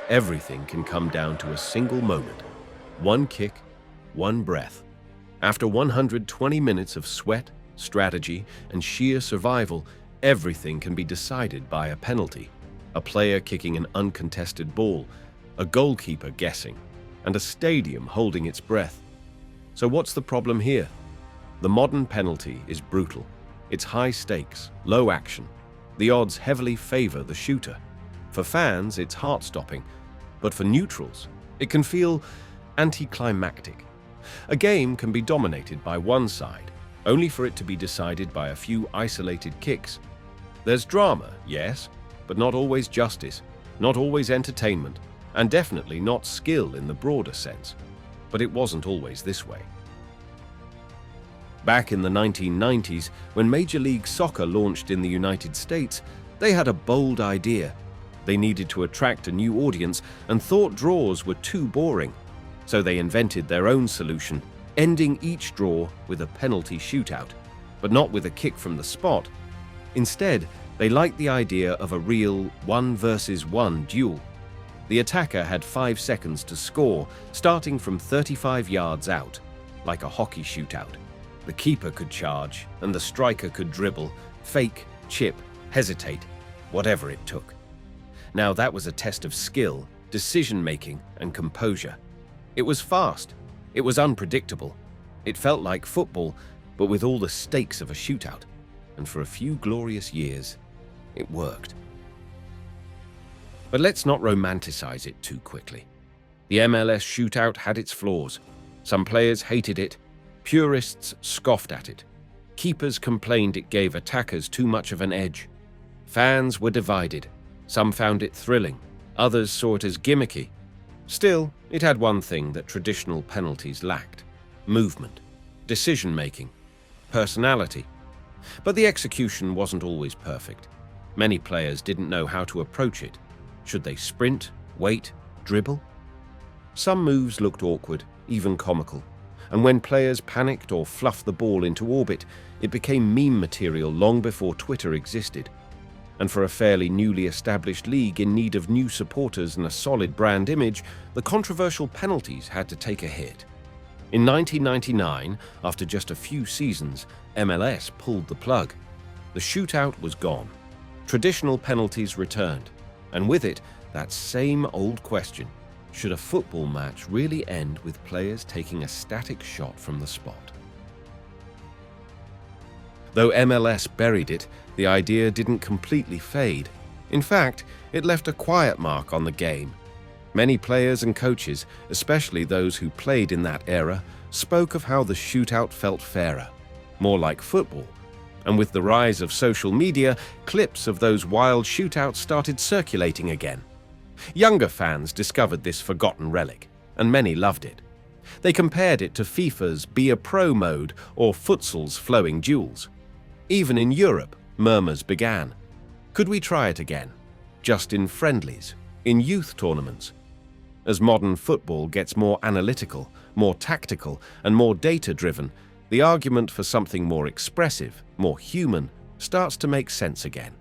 everything can come down to a single moment. One kick, one breath. After 120 minutes of sweat, strategy, and sheer survival, everything can be decided by a penalty. A player kicking an uncontested ball, a goalkeeper guessing, and a stadium holding its breath. So what's the problem here? The modern penalty is brutal. It's high stakes, low action. The odds heavily favor the shooter. For fans, it's heart-stopping, but for neutrals, it can feel anticlimactic. A game can be dominated by one side, only for it to be decided by a few isolated kicks. There's drama, yes, but not always justice, not always entertainment, and definitely not skill in the broader sense. But it wasn't always this way. Back in the 1990s, when Major League Soccer launched in the United States, they had a bold idea. They needed to attract a new audience and thought draws were too boring. So they invented their own solution, ending each draw with a penalty shootout, but not with a kick from the spot. Instead, they liked the idea of a real 1 versus 1 duel. The attacker had 5 seconds to score, starting from 35 yards out, like a hockey shootout. The keeper could charge, and the striker could dribble, fake, chip, hesitate, whatever it took. Now that was a test of skill, decision-making, and composure. It was fast. It was unpredictable. It felt like football, but with all the stakes of a shootout. And for a few glorious years, it worked. But let's not romanticize it too quickly. The MLS shootout had its flaws. Some players hated it. Purists scoffed at it. Keepers complained it gave attackers too much of an edge. Fans were divided. Some found it thrilling. Others saw it as gimmicky. Still, it had one thing that traditional penalties lacked: movement, decision-making, personality. But the execution wasn't always perfect. Many players didn't know how to approach it. Should they sprint, wait, dribble? Some moves looked awkward, even comical. And when players panicked or fluffed the ball into orbit, it became meme material long before Twitter existed. And for a fairly newly established league in need of new supporters and a solid brand image, the controversial penalties had to take a hit. In 1999, after just a few seasons, MLS pulled the plug. The shootout was gone. Traditional penalties returned. And with it, that same old question: should a football match really end with players taking a static shot from the spot? Though MLS buried it, the idea didn't completely fade. In fact, it left a quiet mark on the game. Many players and coaches, especially those who played in that era, spoke of how the shootout felt fairer, more like football. And with the rise of social media, clips of those wild shootouts started circulating again. Younger fans discovered this forgotten relic, and many loved it. They compared it to FIFA's Be a Pro mode or futsal's flowing duels. Even in Europe, murmurs began. Could we try it again? Just in friendlies, in youth tournaments? As modern football gets more analytical, more tactical, and more data-driven, the argument for something more expressive, more human, starts to make sense again.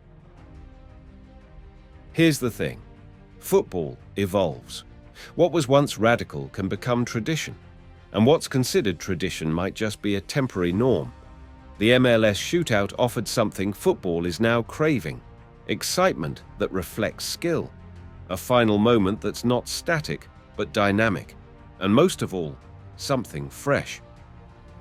Here's the thing. Football evolves. What was once radical can become tradition, and what's considered tradition might just be a temporary norm. The MLS shootout offered something football is now craving: excitement that reflects skill, a final moment that's not static but dynamic, and most of all, something fresh.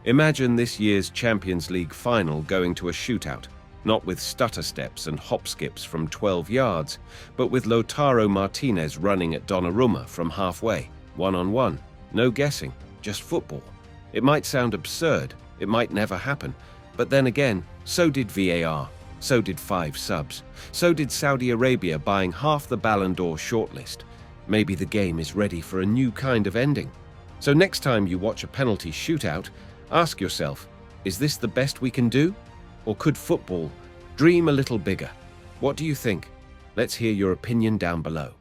Imagine this year's Champions League final going to a shootout, not with stutter steps and hop skips from 12 yards, but with Lautaro Martinez running at Donnarumma from halfway, one-on-one, no guessing, just football. It might sound absurd, it might never happen, but then again, so did VAR, so did 5 subs, so did Saudi Arabia buying half the Ballon d'Or shortlist. Maybe the game is ready for a new kind of ending. So next time you watch a penalty shootout, ask yourself, is this the best we can do? Or could football dream a little bigger? What do you think? Let's hear your opinion down below.